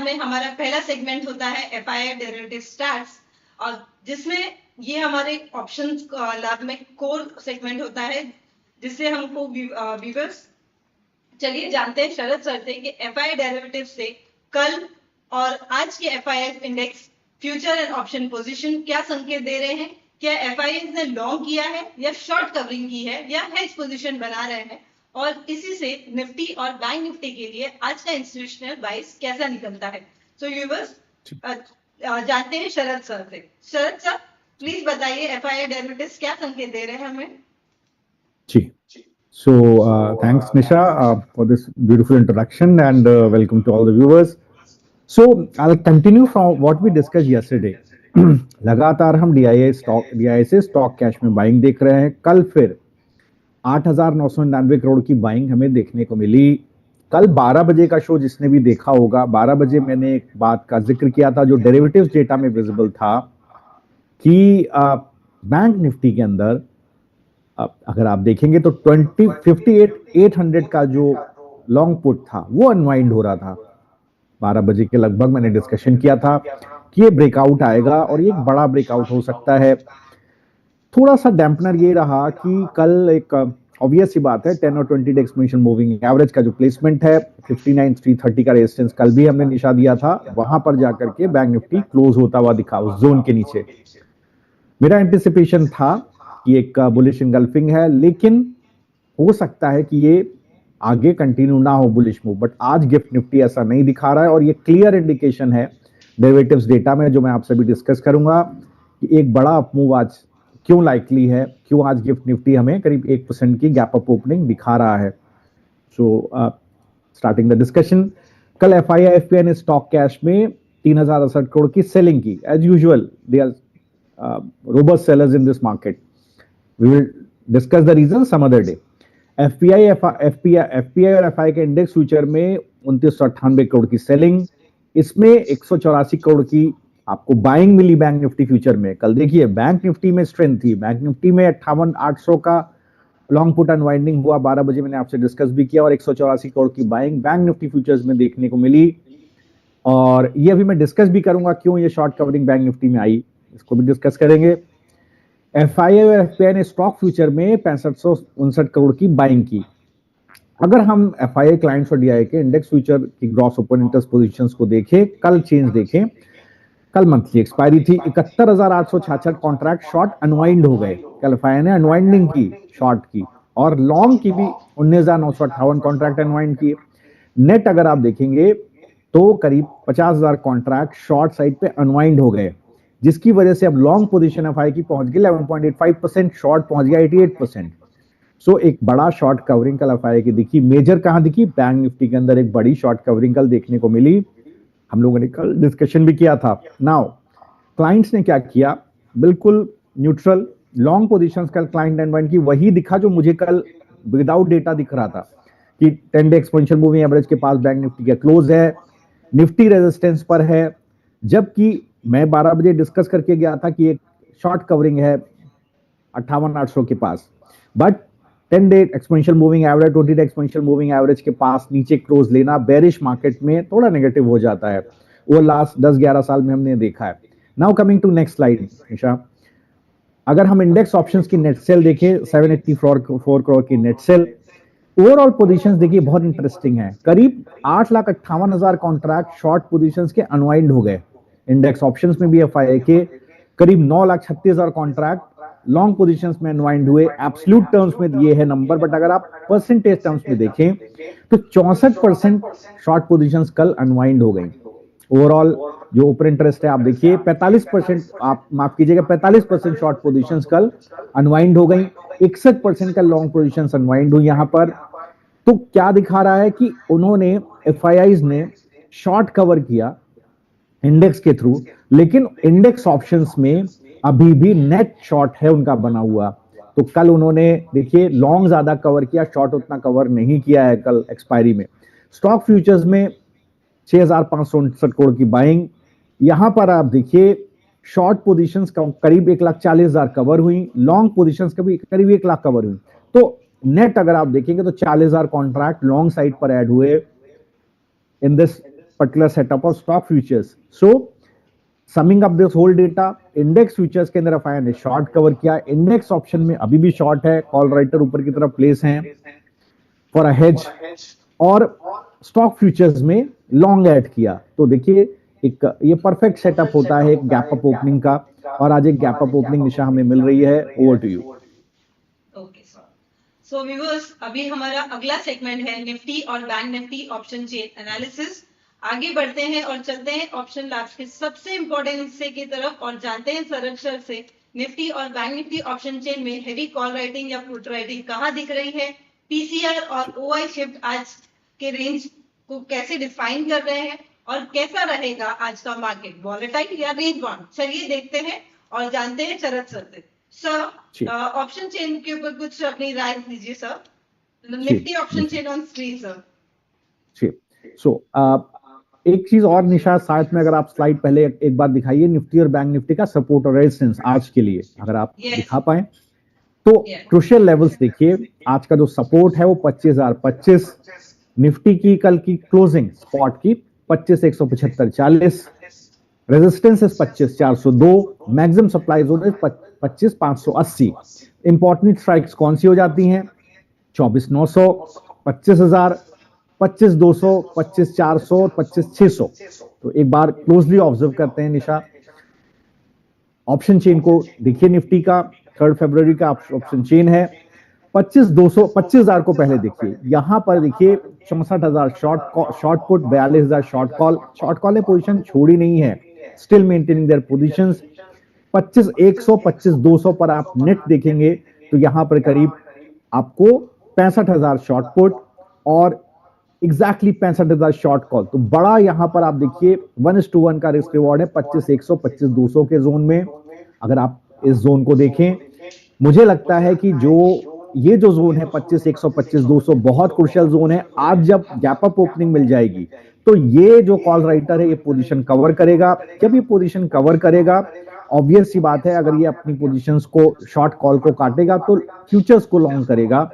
में हमारा पहला सेगमेंट होता है एफआईआई डेरिवेटिव स्टार्ट्स, और जिसमें ये हमारे ऑप्शंस लैब में कोर सेगमेंट होता है, जिससे हमको व्यूअर्स चलिए जानते हैं शरद सर से कि एफआईआई डेरिवेटिव से कल और आज के FII index future and option position क्या संकेत दे रहे हैं। क्या एफआईआई ने लॉन्ग किया है या शॉर्ट कवरिंग की है या हेज पोजीशन बना रहे हैं, और इसी से निफ्टी और बैंक निफ्टी के लिए आज का इंस्टीट्यूशनल बाइस कैसा निकलता है। सो व्यूअर्स जानते हैं शरद सर से। शरद सर प्लीज बताइए एफआईआई डेरिवेटिव्स क्या संकेत दे रहे हैं हमें। जी, so thanks Nisha for this beautiful introduction, and welcome to all the viewers. So I'll continue from what we discussed yesterday. लगातार हम DIA से स्टॉक कैश में बाइंग देख रहे हैं। कल फिर 8,999 करोड़ की बाइंग हमें देखने को मिली। कल 12 बजे का शो जिसने भी देखा होगा, 12 बजे मैंने एक बात का जिक्र किया था जो डेरिवेटिव्स डेटा में विजिबल था कि बैंक निफ्टी के अंदर अगर आप देखेंगे तो 58,800 का जो लॉन्ग पुट था वो अनवाइंड हो रहा था। 12 बजे के लगभग मैंने डिस्कशन किया था कि ये ब्रेकआउट आएगा और ये एक बड़ा ब्रेकआउट हो सकता है। थोड़ा सा डैम्पनर ये रहा कि कल एक ऑब्वियस सी बात है 10 और 20 डे एक्सपोनेंशियल मूविंग एवरेज का जो प्लेसमेंट है 59,330 का रेजिस्टेंस कल भी हमने निशा दिया था, वहां पर जाकर के बैंक निफ्टी क्लोज होता हुआ दिखा उस जोन के नीचे। मेरा एंटिसिपेशन था कि एक बुलिश इंगल्फिंग है, लेकिन हो सकता है कि ये आगे कंटिन्यू ना हो बुलिश मूव, बट आज गिफ्ट निफ्टी ऐसा नहीं दिखा रहा है और ये क्लियर इंडिकेशन है डेरिवेटिव्स डेटा में जो मैं आपसे भी डिस्कस करूंगा कि एक बड़ा अप मूव आज क्यों लाइकली है, क्यों आज गिफ्ट निफ्टी हमें करीब 1% की गैप अप ओपनिंग दिखा रहा है। सो स्टार्टिंग द डिस्कशन, कल एफआईआई एफपीआई ने स्टॉक कैश में 3,068 करोड़ की सेलिंग की। As usual they are robust sellers in this market. We will discuss the reasons some other day. FPI और FI के इंडेक्स फ्यूचर में 2998 करोड़ की सेलिंग, इसमें 184 करोड़ की आपको बाइंग मिली बैंक निफ्टी फ्यूचर में। कल देखिए बैंक निफ्टी में स्ट्रेंथ थी, बैंक निफ्टी में 58,800 का लॉन्ग पुट अनवाइंडिंग हुआ, 12 बजे मैंने आपसे डिस्कस भी किया, और 184 करोड़ की बाइंग बैंक निफ्टी फ्यूचर्स में देखने को मिली। और ये अभी मैं डिस्कस भी करूंगा क्यों ये शॉर्ट कवरिंग बैंक निफ्टी में आई, इसको भी डिस्कस करेंगे। एफआईआई और एफपीआई ने स्टॉक फ्यूचर में 6559 करोड़ की बाइंग की। अगर हम एफआईआई क्लाइंट्स और डीआई के इंडेक्स फ्यूचर की ग्रॉस ओपन इंटरेस्ट पोजीशंस को देखें, कल चेंज देखें, कल मंथली एक्सपायरी थी, 71,866 कॉन्ट्रैक्ट शॉर्ट अनवाइंड हो गए। कल एफआईआई ने अनवाइंडिंग की शॉर्ट की, और लॉन्ग की भी 19,958 कॉन्ट्रैक्ट अनवाइंड किए। नेट अगर आप देखेंगे तो करीब 50,000 कॉन्ट्रैक्ट शॉर्ट साइड पे अनवाइंड हो गए, जिसकी वजह से अब लॉन्ग पोजीशन एफआई की पहुंच गई 11.85%, शॉर्ट पहुंच गया 88%। सो एक बड़ा शॉर्ट कवरिंग कल एफआई की दिखी। मेजर कहां दिखी? बैंक निफ्टी के अंदर एक बड़ी शॉर्ट कवरिंग कल देखने को मिली। हम लोगों ने कल डिस्कशन भी किया था। नाउ क्लाइंट्स ने क्या किया? बिल्कुल न्यूट्रल लॉन्ग पोजीशंस कल क्लाइंट अनवाइंड की, वही दिखा जो मुझे कल विदाउट डेटा दिख रहा था कि 10 डे एक्सपोनेंशियल मूविंग एवरेज के पास बैंक निफ्टी का क्लोज है, निफ्टी रेजिस्टेंस पर है, जबकि मैं 12 बजे डिस्कस करके गया था कि एक शॉर्ट कवरिंग है 58,800 के पास, but 10 day exponential moving average 20 day exponential moving average के पास नीचे क्लोज लेना बेरिश मार्केट में थोड़ा नेगेटिव हो जाता है। वो लास्ट 10-11 साल में हमने देखा है। Now coming to next slide Nisha, अगर हम इंडेक्स ऑप्शंस की नेट सेल देखें 784 करोड़ की नेट सेल। ओवरऑल पोजीशंस देखिए बहुत इंटरेस्टिंग है, करीब 8,58,000 कॉन्ट्रैक्ट शॉर्ट पोजीशंस के अनवाइंड हो गए। इंडेक्स ऑप्शंस में भी एफआईआई के करीब 9,36,000 कॉन्ट्रैक्ट लॉन्ग पोजीशंस में अनवाइंड हुए। एब्सोल्यूट टर्म्स में ये है नंबर, बट अगर आप परसेंटेज टर्म्स में देखें तो 64% शॉर्ट पोजीशंस कल अनवाइंड हो गई। ओवरऑल जो ओपन इंटरेस्ट है आप देखिए 45%, आप माफ कीजिएगा 45% शॉर्ट पोजीशंस कल अनवाइंड हो गई, 61% का लॉन्ग पोजीशंस अनवाइंड हुई यहां पर। तो क्या दिखा रहा है कि उन्होंने एफआईआईज ने शॉर्ट कवर किया इंडेक्स के थ्रू, लेकिन इंडेक्स ऑप्शंस में अभी भी नेट शॉर्ट है उनका बना हुआ। तो कल उन्होंने देखिए लॉन्ग ज्यादा कवर किया, शॉर्ट उतना कवर नहीं किया है कल एक्सपायरी में। स्टॉक फ्यूचर्स में 6,559 करोड़ की बाइंग, यहां पर आप देखिए शॉर्ट पोजीशंस करीब 1,40,000 कवर हुई, लॉन्ग पोजीशंस कभी करीब 1 लाख कवर हुई। तो नेट अगर आप देखेंगे तो 40,000 कॉन्ट्रैक्ट लॉन्ग साइड पर ऐड हुए in this particular setup of stock futures. So summing up this whole data, index futures के अंदर एफआईआई ने शॉर्ट कवर किया, इंडेक्स ऑप्शन में अभी भी शॉर्ट है, कॉल राइटर ऊपर की तरफ प्लेस हैं फॉर अ हेज, और स्टॉक फ्यूचर्स में लॉन्ग ऐड किया। तो देखिए एक ये परफेक्ट सेटअप होता है एक गैप अप ओपनिंग का, और आज एक गैप अप ओपनिंग निशा हमें मिल रही है। Over to you. Okay sir, so viewers अभी हमारा अगला सेगमेंट है निफ्टी और bank Nifty option chain analysis. आगे बढ़ते हैं और चलते हैं ऑप्शन लैब्स के सबसे इंपॉर्टेंट हिस्से की तरफ और जानते हैं सरल अक्षर से निफ्टी और बैंक निफ्टी ऑप्शन चेन में हेवी कॉल राइटिंग या पुट राइटिंग कहां दिख रही है, पीसीआर और ओआई शिफ्ट आज के रेंज को कैसे डिफाइन कर रहे हैं और कैसा रहेगा आज का मार्केट, वॉलेटाइल या रेंज बाउंड। चलिए देखते हैं और जानते हैं शरद सर से। सर ऑप्शन चेन के ऊपर कुछ अपनी राय दीजिए sir. Nifty option chain on screen sir. So एक चीज और निशा, साथ में अगर आप स्लाइड पहले एक बार दिखाइए निफ्टी और बैंक निफ्टी का सपोर्ट और रेजिस्टेंस आज के लिए, अगर आप दिखा पाए तो क्रूशियल लेवल्स देखिए। आज का जो सपोर्ट है वो 25,025, निफ्टी की कल की क्लोजिंग स्पॉट की 25,175.40, resistance is 25,402, maximum supply zone is 25,580। Important strikes कौन सी हो जाती हैं? 24,900, 25,000, 25,200, 25,400, 25,600। तो एक बार क्लोजली ऑब्जर्व करते हैं निशा ऑप्शन चेन को। देखिए निफ्टी का 3 फरवरी का ऑप्शन चेन है, 25,200, 25,000 को पहले देखिए, यहां पर देखिए 64,000 शॉर्ट पुट, 42,000 शॉर्ट कॉल ने पोजीशन छोड़ी नहीं है, स्टिल मेंटेनिंग देयर पोजीशंस। 25,100, 25,200 पर आप नेट देखेंगे तो यहां पर करीब आपको 65,000 शॉर्ट पुट और एग्जैक्टली 65,000 शॉर्ट कॉल। तो बड़ा यहां पर आप देखिए 1:1 का रिस्क रिवॉर्ड है 25,100, 25,200 के जोन में। अगर आप इस जोन को देखें, मुझे लगता है कि ये जो जोन है 25,100, 25,200 बहुत क्रूशियल जोन है। आज जब गैप अप ओपनिंग मिल जाएगी तो ये जो कॉल राइटर है ये पोजीशन कवर करेगा। जब ये पोजीशन कवर करेगा, ऑब्वियस सी बात है अगर ये अपनी पोजीशंस को शॉर्ट कॉल को काटेगा तो फ्यूचर्स को लॉन्ग करेगा।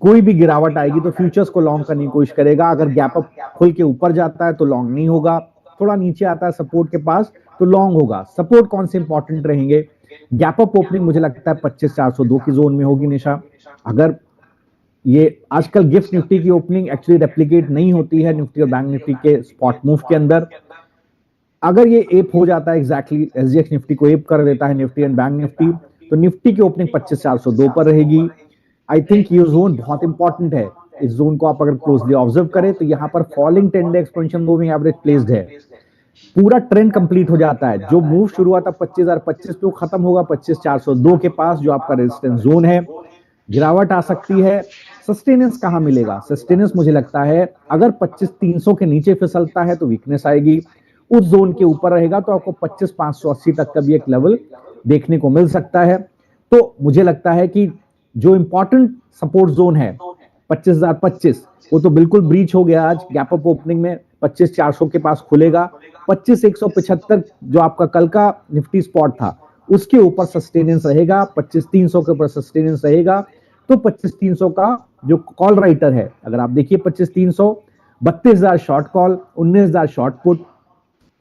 कोई भी गिरावट आएगी तो फ्यूचर्स को लॉन्ग करने की कोशिश करेगा। अगर गैप अप खुल के ऊपर जाता है तो लॉन्ग नहीं होगा, थोड़ा नीचे आता है सपोर्ट के पास तो लॉन्ग होगा। सपोर्ट कौन से इंपॉर्टेंट रहेंगे? गैप अप ओपनिंग मुझे लगता है 25,402 की जोन में होगी निशा। अगर ये आजकल गिफ्ट निफ्टी की ओपनिंग एक्चुअली रेप्लिकेट नहीं होती है निफ्टी और बैंक निफ्टी के स्पॉट मूव के अंदर, अगर ये एप हो जाता है एग्जैक्टली एसजीएक्स निफ्टी को एप कर देता है निफ्टी एंड बैंक निफ्टी, तो निफ्टी की ओपनिंग 25,402 पर रहेगी। आई थिंक ये जोन बहुत इंपॉर्टेंट है। इस जोन को आप अगर क्लोजली ऑब्जर्व करें तो यहाँ पर फॉलिंग 10-डे एक्सपेंशन मूविंग एवरेज प्लेस्ड है, पूरा ट्रेंड कंप्लीट हो जाता है। जो मूव शुरू हुआ था 25,025 पे खत्म होगा 25,402 के पास, जो आपका रेजिस्टेंस जोन है। गिरावट आ सकती है, सस्टेनेंस कहां मिलेगा? सस्टेनेंस मुझे लगता है अगर 25,300 के नीचे फिसलता है तो वीकनेस आएगी, उस जोन के ऊपर रहेगा तो आपको 25,580 तक का भी एक लेवल देखने को मिल सकता है। तो मुझे लगता है कि जो इंपॉर्टेंट सपोर्ट जोन है 25,025 वो तो बिल्कुल ब्रीच हो गया आज गैप अप ओपनिंग में, 25,400 के पास खुलेगा। 25,175 जो आपका कल का निफ्टी स्पॉट था उसके ऊपर सस्टेनेंस रहेगा, 25,300 के ऊपर सस्टेनेंस रहेगा। तो 25,300 का जो कॉल राइटर है, अगर आप देखिए 25,300, 32,000 शॉर्ट कॉल, 19,000 शॉर्ट पुट,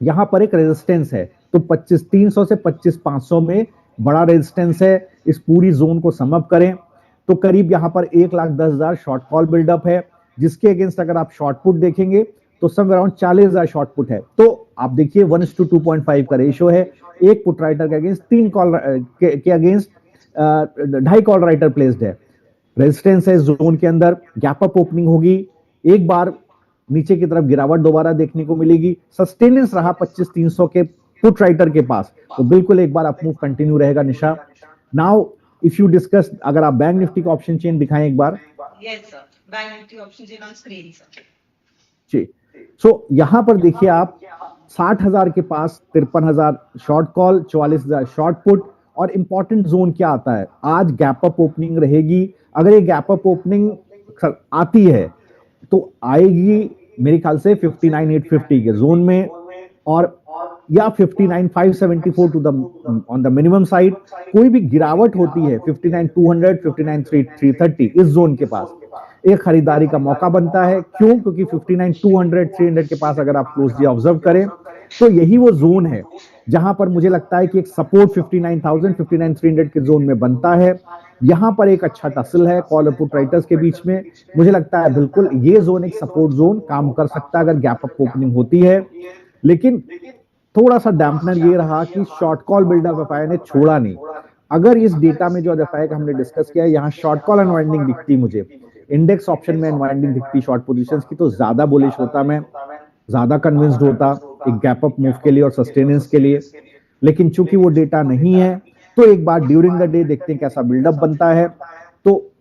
यहां पर एक रेजिस्टेंस है। तो 25,300 से 25,500 में बड़ा रेजिस्टेंस है। इस पूरी जोन को सम अप करें तो करीब यहां पर 1,10,000 शॉर्ट कॉल बिल्डअप है, जिसके अगेंस्ट अगर आप शॉर्ट पुट देखेंगे तो सब अराउंड 40,000 शॉर्ट पुट है। तो आप देखिए 1:2.5 का रेशियो है, एक पुट राइटर के अगेंस्ट 3 कॉल के अगेंस्ट 2.5 कॉल राइटर प्लेस्ड है। रेजिस्टेंस है जोन के अंदर, गैप अप ओपनिंग होगी, एक बार नीचे की तरफ गिरावट दोबारा देखने को मिलेगी। सस्टेनेंस रहा 25,300 के पुट राइटर के पास, तो बिल्कुल एक बार अप मूव कंटिन्यू रहेगा Nisha. Now if you discuss, अगर आप बैंक निफ्टी का ऑप्शन चेन दिखाएं एक बार। Yes sir, bank Nifty option chain on screen sir. जी, सो यहां पर देखिए आप 60,000 के पास 53,000 शॉर्ट कॉल, 44,000 शॉर्ट पुट, और इंपॉर्टेंट जोन क्या आता है? आज गैप अप ओपनिंग रहेगी। अगर ये गैप अप ओपनिंग आती है तो आएगी मेरे ख्याल से 59,850 के जोन में, और या 59,574 to the on the minimum side. कोई भी गिरावट होती है 59,200, 59,330 इस जोन के पास, एक खरीदारी का मौका बनता है। क्यों? क्योंकि 59,200 300 के पास अगर आप क्लोजली ऑब्जर्व करें तो यही वो जोन है जहां पर मुझे लगता है कि एक सपोर्ट 59,000 59,300 के जोन में बनता है। यहां पर एक अच्छा टसल है कॉल और पुट राइटर्स के बीच में। मुझे लगता है बिल्कुल ये जोन एक सपोर्ट जोन काम कर सकता है अगर गैप अप ओपनिंग होती है। लेकिन थोड़ा सा डैम्पनर ये रहा कि शॉर्ट कॉल बिल्डअप एफआई ने छोड़ा नहीं। अगर इस डेटा में जो एफआई का हमने डिस्कस किया है यहाँ शॉर्ट कॉल अनवाइंडिंग दिखती मुझे, इंडेक्स ऑप्शन में अनवाइंडिंग दिखती शॉर्ट पोजीशंस की, तो ज्यादा बुलिश होता, मैं ज्यादा कन्विंस्ड होता एक गैप अप मूव के लिए और सस्टेनेंस के लिए। लेकिन चूंकि वो डेटा नहीं है तो एक बार ड्यूरिंग द डे देखते हैं कैसा बिल्डअप बनता है। तो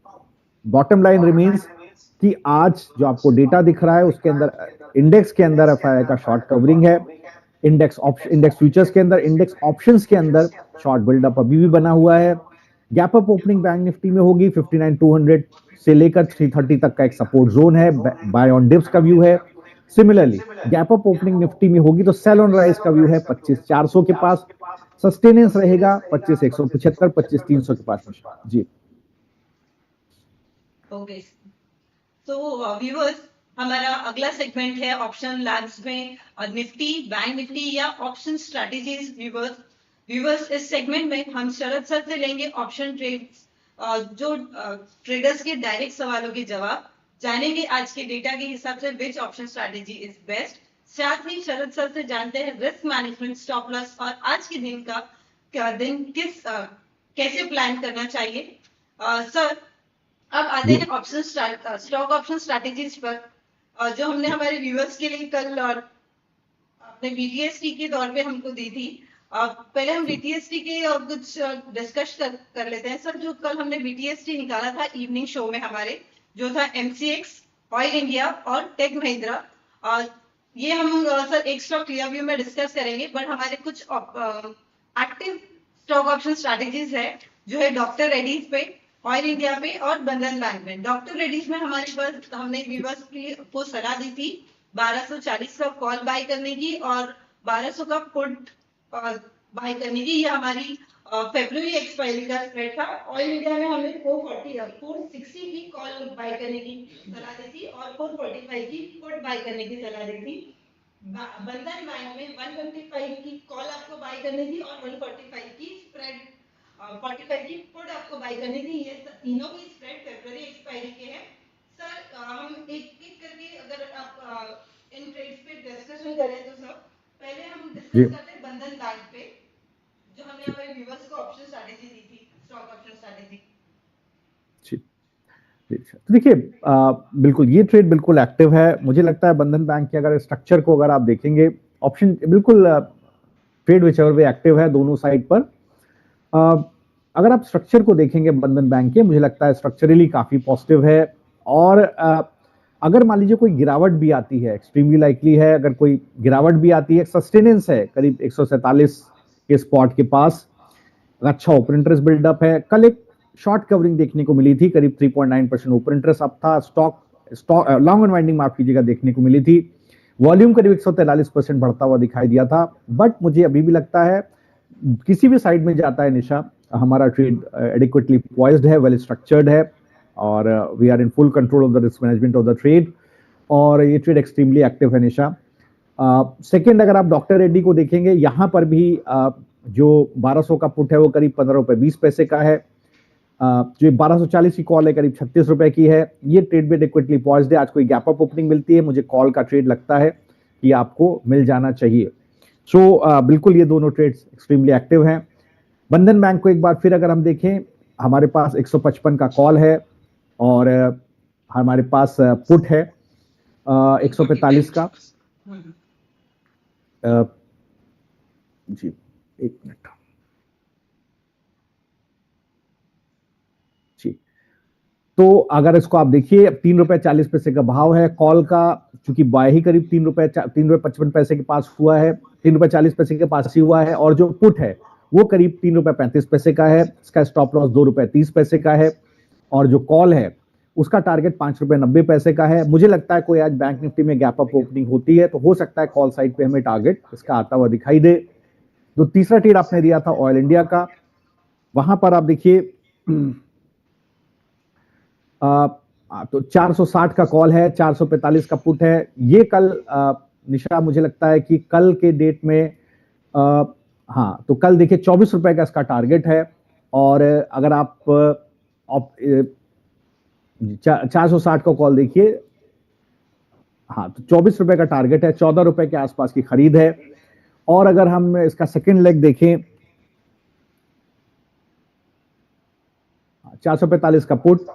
बॉटम लाइन रिमेन्स कि आज जो आपको डेटा दिख रहा है उसके अंदर इंडेक्स के अंदर एफआई का शॉर्ट कवरिंग है, इंडेक्स फ्यूचर्स के अंदर, इंडेक्स ऑप्शंस के अंदर शॉर्ट बिल्डअप अभी भी बना हुआ है। Gap up opening bank Nifty में होगी 59,200 से लेकर 330 तक का एक सपोर्ट जोन है, बाय ऑन डिप्स का व्यू है। Similarly gap up opening Nifty में होगी तो सेल ऑन राइज का व्यू है 25,400 के पास, सस्टेनेंस रहेगा 25,175 25,300 के पास। जी ओके, तो व्यूअर्स हमारा अगला सेगमेंट है ऑप्शन लैब्स में निफ्टी, बैंक निफ्टी या ऑप्शन स्ट्रेटेजीज। व्यूअर्स इस सेगमेंट में हम शरद सर से लेंगे ऑप्शन ट्रेड्स, जो ट्रेडर्स के डायरेक्ट सवालों के जवाब जानेंगे आज के डेटा के हिसाब से which option strategy is best. साथ ही शरद सर से जानते हैं रिस्क मैनेजमेंट, स्टॉप लॉस और आज के दिन का दिन कैसे प्लान करना चाहिए। सर अब आते हैं ऑप्शन स्टॉक ऑप्शन स्ट्रैटेजीज पर, जो हमने हमारे व्यूअर्स के लिए कल और अपने बीटीएसटी के तौर पे हमको दी थी। पहले हम बीटीएसटी के और कुछ डिस्कस कर लेते हैं सर। जो कल हमने बीटीएसटी निकाला था इवनिंग शो में हमारे, जो था एमसीएक्स, ऑयल इंडिया और टेक महिंद्रा। ये हम सर एक स्टॉक क्लियर व्यू में डिस्कस करेंगे, बट हमारे कुछ एक्टिव स्टॉक ऑप्शन स्ट्रैटेजीज है जो है डॉक्टर रेड्डीज पे, ऑयल इंडिया पे और बंधन बैंक में। डॉक्टर रेड्डीज में हमारे पास हमने व्यूअर्स को सलाह दी थी 1240 का कॉल बाय करने की और 1200 का पुट बाय करने की। ये हमारी फरवरी एक्सपायरी का स्प्रेड था। ऑयल इंडिया में हमने 460 की कॉल बाय करने की सलाह दी थी और 445 की पुट बाय करने की सलाह दी थी। बंधन बैंक में 125 की कॉल आपको बाय करनी थी और 145 की स्प्रेड 45 की पुट आपको बाय करनी थी। ये तीनों की स्प्रेड फरवरी एक्सपायरी के हैं। सर हम एक एक करके अगर आप इन ट्रेड्स पे डिस्कशन करें तो सर पहले हम डिस्कस करते हैं बंधन बैंक पे, जो हमने हमारे व्यूअर्स को ऑप्शन स्ट्रैटेजी दी थी, स्टॉक ऑप्शन स्ट्रैटेजी। तो देखिए बिल्कुल ये ट्रेड बिल्कुल एक्टिव है। मुझे लगता है बंधन बैंक के अगर स्ट्रक्चर को अगर आप देखेंगे, ऑप्शन बिल्कुल trade which ever way active है दोनों साइड पर। अगर आप स्ट्रक्चर को देखेंगे बंधन बैंक के, मुझे लगता है स्ट्रक्चरली काफी पॉजिटिव है। और अगर मान लीजिए कोई गिरावट भी आती है, एक्सट्रीमली लाइकली है, अगर कोई गिरावट भी आती है, सस्टेनेंस है करीब 147 के स्पॉट के पास, अच्छा ओपन इंटरेस्ट बिल्डअप है। कल एक शॉर्ट कवरिंग देखने को मिली थी, करीब 3.9% ओपन इंटरेस्ट अप था। स्टॉक लॉन्ग अनवाइंडिंग माफ कीजिएगा देखने को मिली थी। वॉल्यूम करीब 143% बढ़ता हुआ दिखाई दिया था। बट मुझे अभी भी लगता है किसी भी साइड में जाता है निशा, हमारा ट्रेड एडिक्वेटली पॉइज्ड है, वेल स्ट्रक्चर्ड है और we are in full control of the risk management of the trade. और ये ट्रेड एक्सट्रीमली एक्टिव है निशा। सेकेंड, अगर आप डॉक्टर रेड्डी को देखेंगे, यहां पर भी जो 1200 का पुट है वो करीब 15 रुपए 20 पैसे का है। जो 1240 की कॉल है करीब 36 रुपए की है। ये ट्रेड भी एडिक्वेटली पॉइज्ड है। आज कोई गैप अप ओपनिंग मिलती है, मुझे कॉल का ट्रेड लगता है कि आपको मिल जाना चाहिए। सो बिल्कुल ये दोनों ट्रेड्स एक्सट्रीमली एक्टिव हैं। बंधन बैंक को एक बार फिर अगर हम देखें, हमारे पास 155 का कॉल है और हमारे पास पुट है 145 का। जी एक मिनट जी। तो अगर इसको आप देखिए 3 रुपए 40 पैसे का भाव है कॉल का, चूंकि बाय ही करीब 3 रुपए 55 पैसे के पास हुआ है, 3 रुपए 40 पैसे के पास ही हुआ है। और जो पुट है वो करीब 3 रुपए 35 पैसे का है। इसका स्टॉप लॉस 2 रुपए 30 पैसे का है और जो कॉल है उसका टारगेट 5 रुपए 90 पैसे का है। मुझे लगता है कोई आज बैंक निफ्टी में गैप अप ओपनिंग होती है तो हो सकता है कॉल साइड पे हमें टारगेट इसका आता हुआ दिखाई दे। जो तीसरा ट्रेड आपने दिया था ऑयल इंडिया का, वहां पर आप देखिए तो 460 का कॉल है, 445 का पुट है। ये कल निशा मुझे लगता है कि कल के डेट में हाँ, तो कल देखिए 24 रुपए का इसका टारगेट है। और अगर आप 460 का कॉल देखिए, हाँ, तो 24 रुपए का टारगेट है, 14 रुपए के आसपास की खरीद है। और अगर हम इसका सेकंड लेग देखें, 445 का पुट,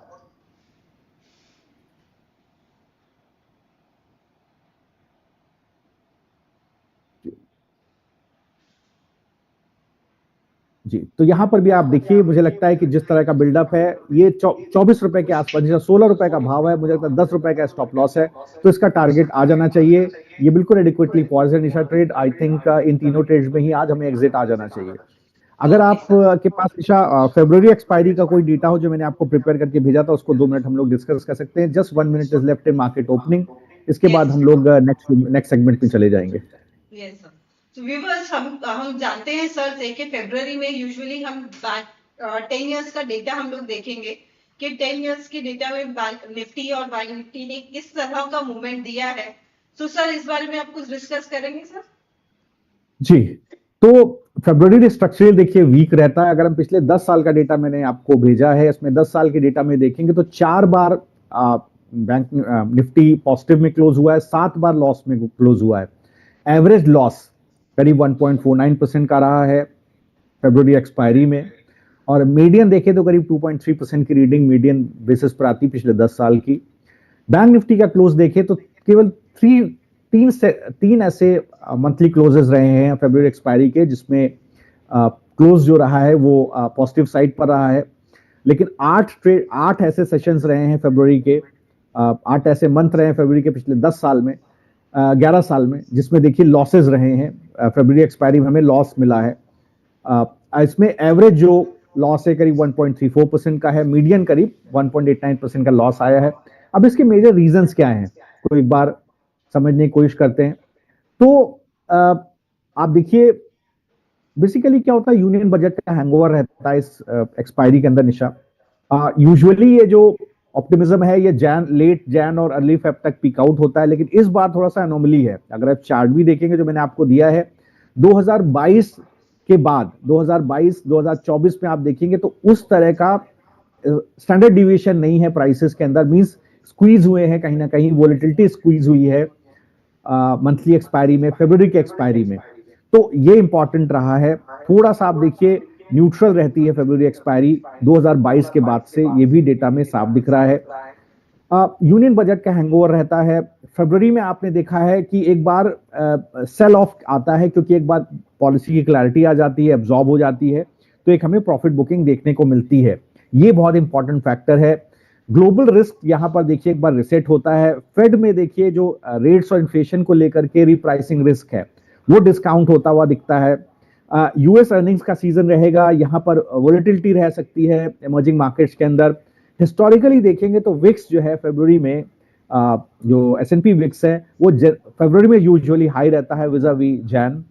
जी, तो यहां पर भी आप देखिए, मुझे लगता है कि जिस तरह का बिल्डअप है, ये 24 रुपए के आसपास, जैसे 16 रुपए का भाव है, मुझे लगता है 10 रुपए का स्टॉप लॉस है, तो इसका टारगेट आ जाना चाहिए। ये बिल्कुल एडिक्वेटली पॉइज्ड है निशा ट्रेड। आई थिंक इन तीनों ट्रेड्स में ही आज हमें एग्जिट आ जाना चाहिए। अगर आप के पास निशा फरवरी एक्सपायरी का कोई डेटा हो जो मैंने आपको प्रिपेयर करके भेजा था, उसको 2 मिनट हम लोग डिस्कस कर सकते हैं। Just 1 minute is left in market opening. इसके बाद हम लोग नेक्स्ट सेगमेंट में चले जाएंगे। Yes sir. तो व्यूअर्स, हम जानते हैं सर से कि फरवरी में यूजुअली हम 10 इयर्स का डेटा हम लोग देखेंगे कि 10 इयर्स के डेटा में बैंक निफ्टी और बैंक निफ्टी ने किस तरह का मूवमेंट दिया है। तो सर इस बारे में आप कुछ डिस्कस करेंगे सर? जी, तो फरवरी स्ट्रक्चरल देखिए वीक रहता है। अगर हम पिछले 10 साल का डेटा मैंने आपको भेजा है, इसमें 10 साल के डेटा में देखेंगे तो 4 बार बैंक निफ्टी पॉजिटिव में क्लोज हुआ है, 7 बार लॉस में क्लोज हुआ है। एवरेज लॉस करीब 1.49% का रहा है फरवरी एक्सपायरी में। और मीडियन देखें तो करीब 2.3% की रीडिंग मीडियन बेसिस पर आती पिछले 10 साल की। बैंक निफ्टी का क्लोज देखें तो केवल तीन ऐसे मंथली क्लोजेस रहे हैं फरवरी एक्सपायरी के, जिसमें क्लोज जो रहा है वो पॉजिटिव साइड पर रहा है। लेकिन 8 ऐसे सेशंस रहे हैं फरवरी के, 8 ऐसे मंथ रहे हैं फरवरी के पिछले 10 साल में, 11 साल में, जिसमें देखिए लॉसेस रहे हैं। फरवरी एक्सपायरी में हमें लॉस मिला है। इसमें एवरेज जो लॉस है करीब 1.34% का है, मीडियन करीब 1.89% का लॉस आया है। अब इसके मेजर रीजंस क्या हैं, तो एक बार समझने की कोशिश करते हैं। तो आप देखिए बेसिकली क्या होता है, यूनियन बजट का हैंगओवर रहता है इस एक्सपायरी के अंदर निशा। यूजुअली ये जो ऑप्टिमिज्म है ये लेट जैन और अर्ली फेब तक पीक आउट होता है, लेकिन इस बार थोड़ा सा एनोमली है। अगर आप चार्ट भी देखेंगे जो मैंने आपको दिया है 2022 के बाद 2022-2024 में आप देखेंगे तो उस तरह का स्टैंडर्ड डिविएशन नहीं है प्राइसेस के अंदर। मींस स्क्वीज हुए हैं, कहीं ना कहीं वोलेटिलिटी स्क्वीज हुई है मंथली एक्सपायरी में, फरवरी के एक्सपायरी में। तो ये इंपॉर्टेंट रहा है। थोड़ा सा आप देखिए न्यूट्रल रहती है फरवरी एक्सपायरी 2022 के बाद से, ये भी डेटा में साफ दिख रहा है। यूनियन बजट का हैंगओवर रहता है। फरवरी में आपने देखा है कि एक बार सेल ऑफ आता है, क्योंकि एक बार पॉलिसी की क्लैरिटी आ जाती है, एब्जॉर्ब हो जाती है, तो एक हमें प्रॉफिट बुकिंग देखने को मिलती है। ये बहुत इंपॉर्टेंट फैक्टर है। ग्लोबल रिस्क यहां पर देखिए एक बार रिसेट होता है। फेड में देखिए जो रेट्स और इन्फ्लेशन को लेकर के रिप्राइसिंग रिस्क है वो डिस्काउंट होता हुआ दिखता है। यूएस अर्निंग्स का सीजन रहेगा, यहां पर वोलेटिलिटी रह सकती है इमर्जिंग मार्केट्स के अंदर। हिस्टोरिकली देखेंगे तो विक्स जो है फरवरी में, जो एस&पी विक्स है वो फरवरी में यूजुअली हाई रहता है विज़ा-वी जैन।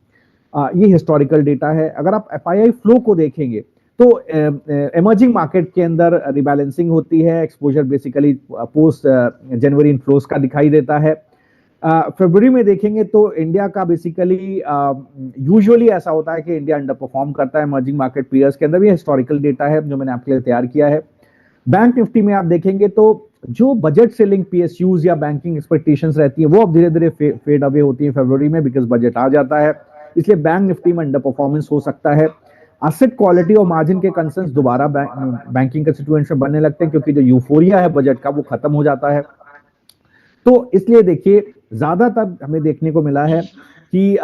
ये हिस्टोरिकल डेटा है। अगर आप एफआईआई फ्लो को देखेंगे तो इमर्जिंग मार्केट के अंदर रिबैलेंसिंग होती है। एक्सपोजर बेसिकली पोस्ट जनवरी इनफ्लोस का दिखाई देता है। फरवरी में देखेंगे तो इंडिया का बेसिकली यूजुअली ऐसा होता है कि इंडिया अंडर परफॉर्म करता है इमर्जिंग मार्केट पीयर्स के अंदर। भी हिस्टोरिकल डेटा है जो मैंने आपके लिए तैयार किया है। बैंक निफ्टी में आप देखेंगे तो जो बजट से लिंक पीएसयूज या बैंकिंग एक्सपेक्टेशंस रहती है वो अब धीरे धीरे फेड अवे होती है फरवरी में, बिकॉज बजट आ जाता है। इसलिए बैंक निफ्टी में अंडर परफॉर्मेंस हो सकता है। एसेट क्वालिटी और मार्जिन के कंसर्न्स दोबारा बैंकिंग कंस्टिट्यूएंट्स में बनने लगते हैं, क्योंकि जो यूफोरिया है बजट का वो खत्म हो जाता है। तो इसलिए देखिए ज्यादातर हमें देखने को मिला है कि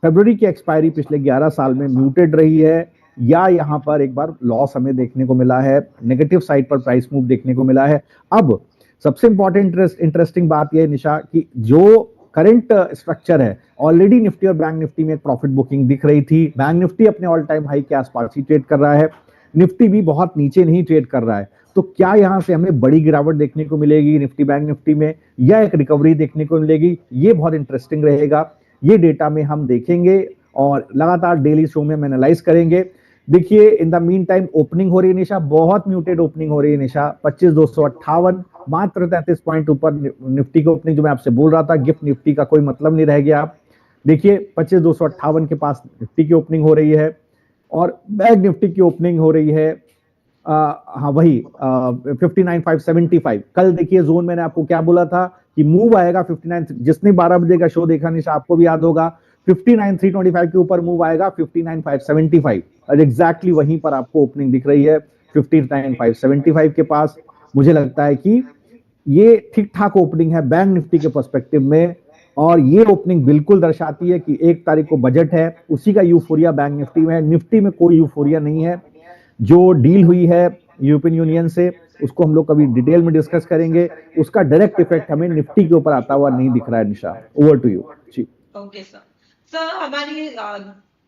फरवरी की एक्सपायरी पिछले 11 साल में म्यूटेड रही है, या यहां पर एक बार लॉस हमें देखने को मिला है, नेगेटिव साइड पर प्राइस मूव देखने को मिला है। अब सबसे इंपॉर्टेंट इंटरेस्टिंग बात यह है निशा कि जो करंट स्ट्रक्चर है, ऑलरेडी निफ्टी और बैंक निफ्टी में एक प्रॉफिट बुकिंग दिख रही थी। बैंक निफ्टी अपने ऑल टाइम हाई के आसपास ही ट्रेड कर रहा है, निफ्टी भी बहुत नीचे नहीं ट्रेड कर रहा है। तो क्या यहां से हमें बड़ी गिरावट देखने को मिलेगी निफ्टी बैंक निफ्टी में, या एक रिकवरी देखने को मिलेगी, ये बहुत इंटरेस्टिंग रहेगा। ये डेटा में हम देखेंगे और लगातार डेली शो में हम एनालाइज करेंगे। देखिए in the mean time opening हो रही है निशा, बहुत म्यूटेड ओपनिंग हो रही है निशा। 25,258, मात्र 33 पॉइंट ऊपर निफ्टी की ओपनिंग, जो मैं आपसे बोल रहा था, गिफ्ट निफ्टी का कोई मतलब नहीं रह गया। आप देखिए 25,258 के पास निफ्टी की ओपनिंग हो रही है और बैंक निफ्टी की ओपनिंग हो रही है हाँ वही 59,575। कल देखिए जोन मैंने आपको क्या बोला था कि मूव आएगा 59, जिसने 12 बजे का शो देखा निशा आपको भी याद होगा, 59,325 के ऊपर मूव आएगा 59,575 और एग्जैक्टली वहीं पर आपको ओपनिंग दिख रही है 59,575 के पास। मुझे लगता है कि ये ठीक ठाक ओपनिंग है बैंक निफ्टी के पर्सपेक्टिव में और ये ओपनिंग बिल्कुल दर्शाती है कि 1 तारीख को बजट है, उसी का यूफोरिया बैंक निफ्टी में है। निफ्टी में कोई यूफोरिया नहीं है। जो डील हुई है यूरोपियन यूनियन से उसको हम लोग कभी डिटेल में डिस्कस करेंगे, उसका डायरेक्ट इफेक्ट हमें निफ्टी के ऊपर आता हुआ नहीं दिख रहा है। निशा, ओवर टू यू जी। Okay sir. सर हमारी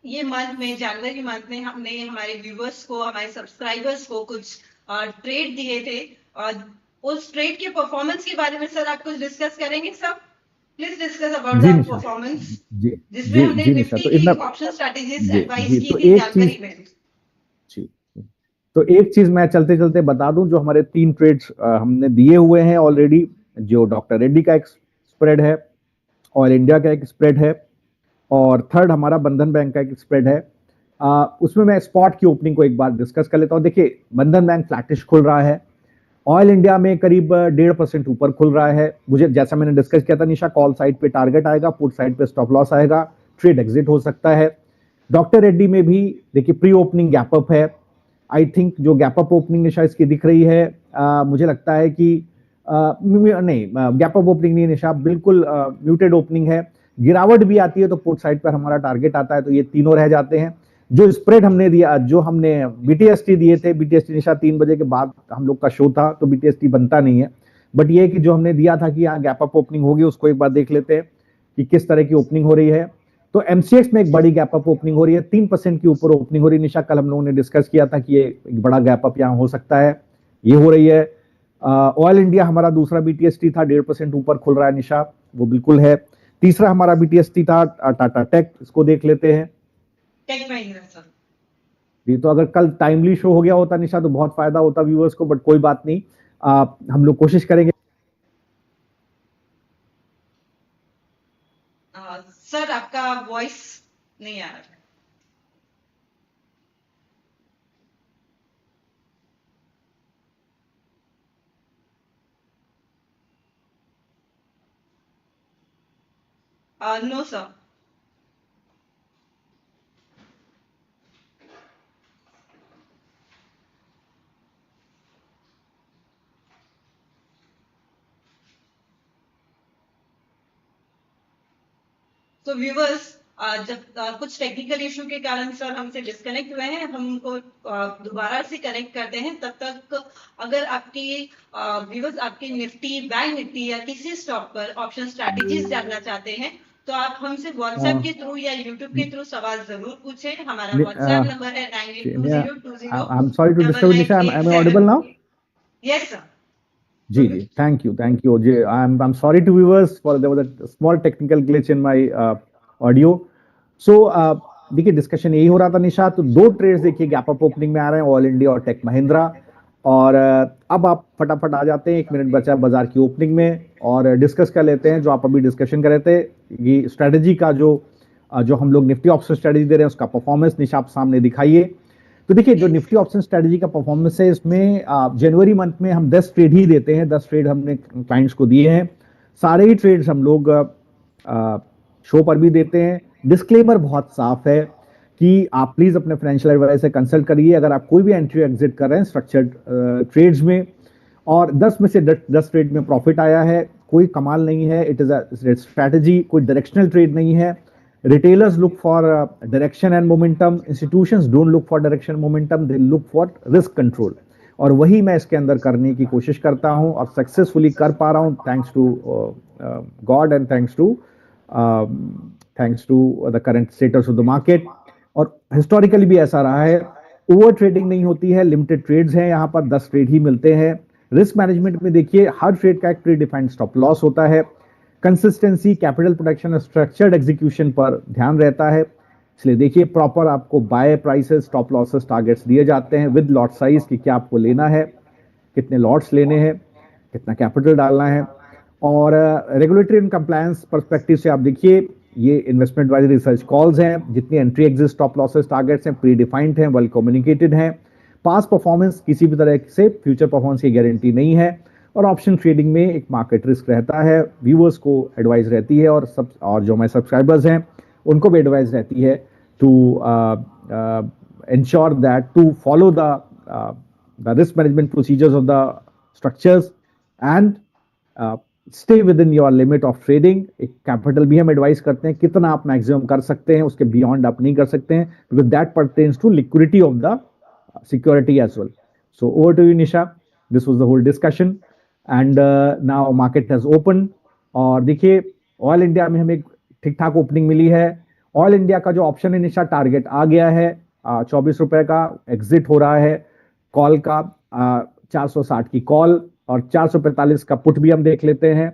ये मंथ में, जनवरी मंथ में हमने हमारे व्यूवर्स को, हमारे सब्सक्राइबर्स को कुछ ट्रेड दिए थे और उस ट्रेड के परफॉर्मेंस के बारे में सर आप कुछ डिस्कस करेंगे sir? Please discuss about the performance जिसमें हमने निफ्टी की ऑप्शन स्ट्रेटजीज एडवाइस की थी जनवरी में। जी, तो एक चीज मैं चलते चलते बता दूं, जो हमारे 3 ट्रेड्स हमने दिए हुए हैं ऑलरेडी, जो डॉक्टर रेड्डी का एक स्प्रेड है, ऑयल इंडिया का एक स्प्रेड है और थर्ड हमारा बंधन बैंक का एक स्प्रेड है। उसमें मैं स्पॉट की ओपनिंग को एक बार डिस्कस कर लेता हूं। देखिए बंधन बैंक फ्लैटिश खुल रहा है, ऑयल इंडिया में करीब 1.5% ऊपर खुल रहा है। मुझे जैसा मैंने डिस्कस किया था निशा, कॉल साइड पे टारगेट आएगा, पुट साइड पे स्टॉप लॉस आएगा, ट्रेड एग्जिट हो सकता है। डॉक्टर रेड्डी में भी देखिए प्री ओपनिंग गैप अप है। आई थिंक जो गैप अप ओपनिंग निशा इसकी दिख रही है, मुझे लगता है कि नहीं, गैप अप ओपनिंग नहीं निशा, बिल्कुल म्यूटेड ओपनिंग है। गिरावट भी आती है तो पुट साइड पर हमारा टारगेट आता है, तो ये तीनों रह जाते हैं। जो स्प्रेड हमने दिया, जो हमने बीटीएसटी दिए थे, बीटीएसटी निशा 3 बजे के बाद हम लोग का शो था तो बीटीएसटी बनता नहीं है, बट ये कि जो हमने दिया था कि यहाँ गैप अप ओपनिंग होगी, उसको एक बार देख लेते हैं कि किस तरह की ओपनिंग हो रही है। तो एमसीएक्स में एक बड़ी गैप अप ओपनिंग हो रही है, 3% के ऊपर ओपनिंग हो रही है निशा। कल हम लोगों ने डिस्कस किया था कि ये एक बड़ा गैप अप यहाँ हो सकता है, ये हो रही है। ऑयल इंडिया हमारा दूसरा बीटीएसटी था, 1.5% ऊपर खुल रहा है निशा, वो बिल्कुल है। तीसरा हमारा बीटीएसटी था टाटा टेक, इसको देख लेते हैं। टेक महिंद्रा सर जी, तो अगर कल टाइमली शो हो गया होता निशा तो बहुत फायदा होता व्यूअर्स को, बट कोई बात नहीं, हम लोग कोशिश करेंगे। सर आपका वॉइस नहीं आ रहा है। No sir. तो व्यूवर्स, जब कुछ टेक्निकल इशू के कारण सर हमसे डिस्कनेक्ट हुए हैं, हम उनको दोबारा से कनेक्ट करते हैं। तब तक अगर आपकी व्यूवर्स आपके निफ्टी, बैंक निफ्टी या किसी स्टॉक पर ऑप्शन स्ट्रैटेजीज जानना चाहते हैं तो आप हमसे व्हाट्सएप के थ्रू या यूट्यूब के थ्रू सवाल जरूर पूछें। हमारा व्हाट्सएप नंबर है 982020। I am sorry to disturb Nisha, I am audible now? Yes sir. जी जी, थैंक यू जी। I am sorry to viewers for there was a small technical glitch in my audio. So देखिए discussion यही हो रहा था निशा। तो 2 ट्रेड्स देखिए गैप अप ओपनिंग में आ रहे हैं, ऑयल इंडिया और टेक महिंद्रा। और अब आप फटाफट आ जाते हैं, 1 मिनट बचा बाजार की ओपनिंग में, और डिस्कस कर लेते हैं जो आप अभी डिस्कशन कर रहे थे कि स्ट्रेटेजी का जो हम लोग निफ्टी ऑप्शन स्ट्रेटेजी दे रहे हैं उसका परफॉर्मेंस निशा आप सामने दिखाइए। तो देखिए जो निफ्टी ऑप्शन स्ट्रेटेजी का परफॉर्मेंस है, इसमें जनवरी मंथ में हम 10 ट्रेड ही देते हैं, 10 ट्रेड हमने क्लाइंट्स को दिए हैं। सारे ही ट्रेड्स हम लोग शो पर भी देते हैं। डिस्क्लेमर बहुत साफ है कि आप प्लीज अपने फाइनेंशियल एडवाइजर से कंसल्ट करिए अगर आप कोई भी एंट्री एग्जिट कर रहे हैं स्ट्रक्चर्ड ट्रेड्स में। और 10 में से 10 ट्रेड में प्रॉफिट आया है, कोई कमाल नहीं है, इट इज अ स्ट्रैटेजी, कोई डायरेक्शनल ट्रेड नहीं है। Retailers look for direction and momentum. Institutions don't look for direction and momentum. They look for risk control. और वही मैं इसके अंदर करने की कोशिश करता हूं और सक्सेसफुली कर पा रहा हूं, thanks to God and thanks to the current status of the market. और हिस्टोरिकली भी ऐसा रहा है, ओवर ट्रेडिंग नहीं होती है, लिमिटेड ट्रेड्स हैं, यहाँ पर 10 ट्रेड ही मिलते हैं। रिस्क मैनेजमेंट में देखिए हर ट्रेड का एक प्री डिफाइंड स्टॉप लॉस होता है। Consistency, capital protection, structured execution पर ध्यान रहता है। इसलिए देखिए प्रॉपर आपको buy prices, stop losses, targets दिए जाते हैं विद लॉट साइज कि क्या आपको लेना है, कितने लॉट्स लेने हैं। कितना कैपिटल डालना है। और रेगुलेटरी एंड कंप्लायंस पर्सपेक्टिव से आप देखिए, ये इन्वेस्टमेंट एडवाइजरी रिसर्च कॉल्स हैं, जितनी entry exit stop losses targets हैं प्री डिफाइंड हैं, वेल कम्युनिकेटेड हैं। पास परफॉर्मेंस किसी भी तरह से फ्यूचर परफॉर्मेंस की गारंटी नहीं है। और ऑप्शन ट्रेडिंग में एक मार्केट रिस्क रहता है, व्यूअर्स को एडवाइस रहती है, और जो हमारे सब्सक्राइबर्स हैं उनको भी एडवाइस रहती है to ensure that to follow the risk management procedures of the structures and stay within your limit of trading। एक कैपिटल भी हम एडवाइस करते हैं, कितना आप मैक्सिमम कर सकते हैं, उसके बियॉन्ड आप नहीं कर सकते हैं, because that pertains to liquidity of the security as well. So over to you Nisha, this was the whole discussion and now market has open. और देखिए, ऑयल इंडिया में हमें ठीक ठाक ओपनिंग मिली है। ऑयल इंडिया का जो ऑप्शन है निशा, टारगेट आ गया है 24 रुपए का, एग्जिट हो रहा है कॉल का 460 की कॉल, और 445 का पुट भी हम देख लेते हैं।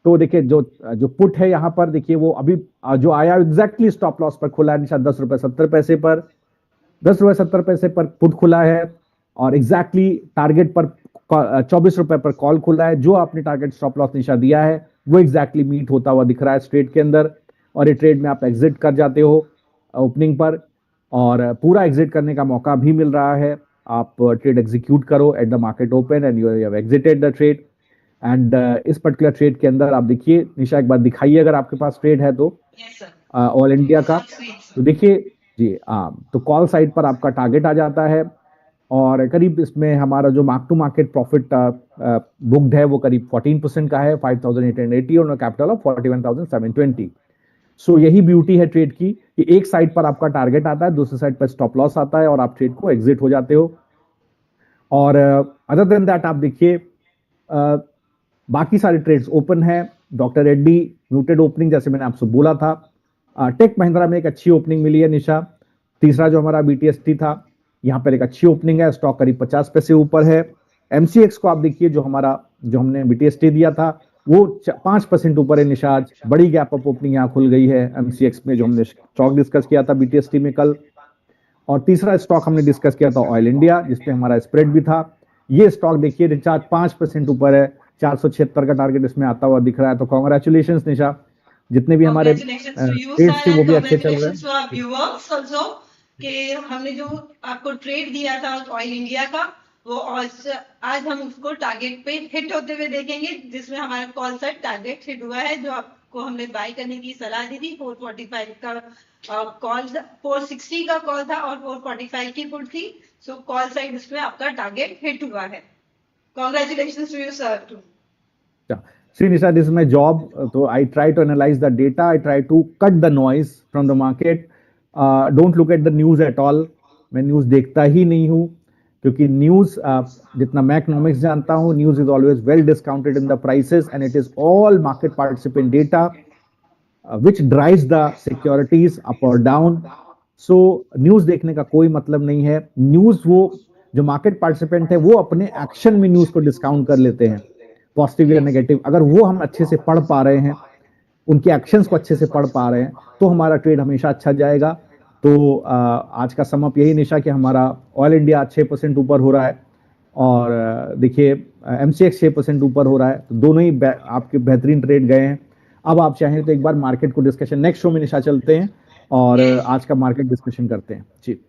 तो देखिए, जो पुट है यहाँ पर देखिए, वो अभी जो आया एग्जैक्टली स्टॉप लॉस पर खुला है निशा, 10 रुपए 70 पैसे पर, 10 रुपए 70 पैसे पर पुट खुला है, और एग्जैक्टली टारगेट पर 24 रुपए पर कॉल खुला है। जो आपने टारगेट स्टॉप लॉस निशा दिया है वो एग्जैक्टली मीट होता हुआ दिख रहा है इस ट्रेड के अंदर, और ये ट्रेड में आप एग्जिट कर जाते हो ओपनिंग पर, और पूरा एग्जिट करने का मौका भी मिल रहा है। आप ट्रेड एग्जीक्यूट करो at the market open and you have exerted the trade. And इस पर्टिकुलर ट्रेड के अंदर आप देखिए निशा, एक बार दिखाइए अगर आपके पास ट्रेड है तो, ऑल इंडिया का। तो देखिए जी, तो कॉल साइड पर आपका टारगेट आ जाता है, और करीब इसमें हमारा जो mark to market profit booked है वो करीब 14% का है, 5880, और कैपिटल ऑफ 41,720। सो यही ब्यूटी है ट्रेड की कि एक साइड पर आपका टारगेट आता है, दूसरी साइड पर स्टॉप लॉस आता है, और आप ट्रेड को एग्जिट हो जाते हो। और अदर देन दैट आप देखिए, बाकी सारे ट्रेड्स ओपन है। डॉक्टर रेड्डी म्यूटेड ओपनिंग, जैसे मैंने आपसे बोला था। टेक महिंद्रा में एक अच्छी ओपनिंग मिली है निशा। तीसरा जो हमारा बीटीएसटी था, यहाँ पर एक अच्छी ओपनिंग है, स्टॉक करीब 50 पैसे ऊपर है। एमसीएक्स को आप देखिए, जो हमने बीटीएसटी दिया था वो 5% ऊपर है निशा। आज बड़ी गैप अप ओपनिंग यहाँ खुल गई है एमसीएक्स में, जो हमने स्टॉक डिस्कस किया था बीटीएसटी में कल। और तीसरा स्टॉक हमने डिस्कस किया था ऑयल इंडिया, जिसमें हमारा स्प्रेड भी था। ये स्टॉक देखिए रिचार्ज 5% ऊपर है, 476 का टारगेट इसमें आता हुआ दिख रहा है। तो कॉन्ग्रेचुलेशन निशा, जितने भी हमारे ट्रेड्स थे वो भी अच्छे चल रहे हैं। कि हमने जो आपको ट्रेड दिया था ऑयल इंडिया का, वो आज हम उसको टारगेट पे हिट होते हुए देखेंगे, जिसमें हमारा कॉल सेट टारगेट हिट हुआ है। जो आपको हमने बाय करने की सलाह दी थी, 445 का कॉल, 460 का कॉल था और 445 की पुट थी। सो कॉल साइड इसमें आपका टारगेट हिट हुआ है। Congratulations to you, sir. See, Nisha, this is my job. So I try to analyze the data. I try to cut the noise from the market. Don't look at the news at all. मैं news देखता ही नहीं हूँ, क्योंकि news जितना मैं economics जानता हूँ, news is always well discounted in the prices, and it is all market participant data which drives the securities up और डाउन। सो न्यूज देखने का कोई मतलब नहीं है। न्यूज, वो जो मार्केट पार्टिसिपेंट है वो अपने एक्शन में न्यूज को डिस्काउंट कर लेते हैं, पॉजिटिव या नेगेटिव। अगर वो हम अच्छे से पढ़ पा रहे हैं, उनके एक्शंस को अच्छे से पढ़ पा रहे हैं, तो हमारा ट्रेड हमेशा अच्छा जाएगा। तो आज का समअप यही निशा कि हमारा ऑयल इंडिया 6% ऊपर हो रहा है, और देखिए एमसीएक्स 6% ऊपर हो रहा है। तो दोनों ही आपके बेहतरीन ट्रेड गए हैं। अब आप चाहें तो एक बार मार्केट को डिस्कशन नेक्स्ट शो में निशा चलते हैं, और आज का मार्केट डिस्कशन करते हैं जी।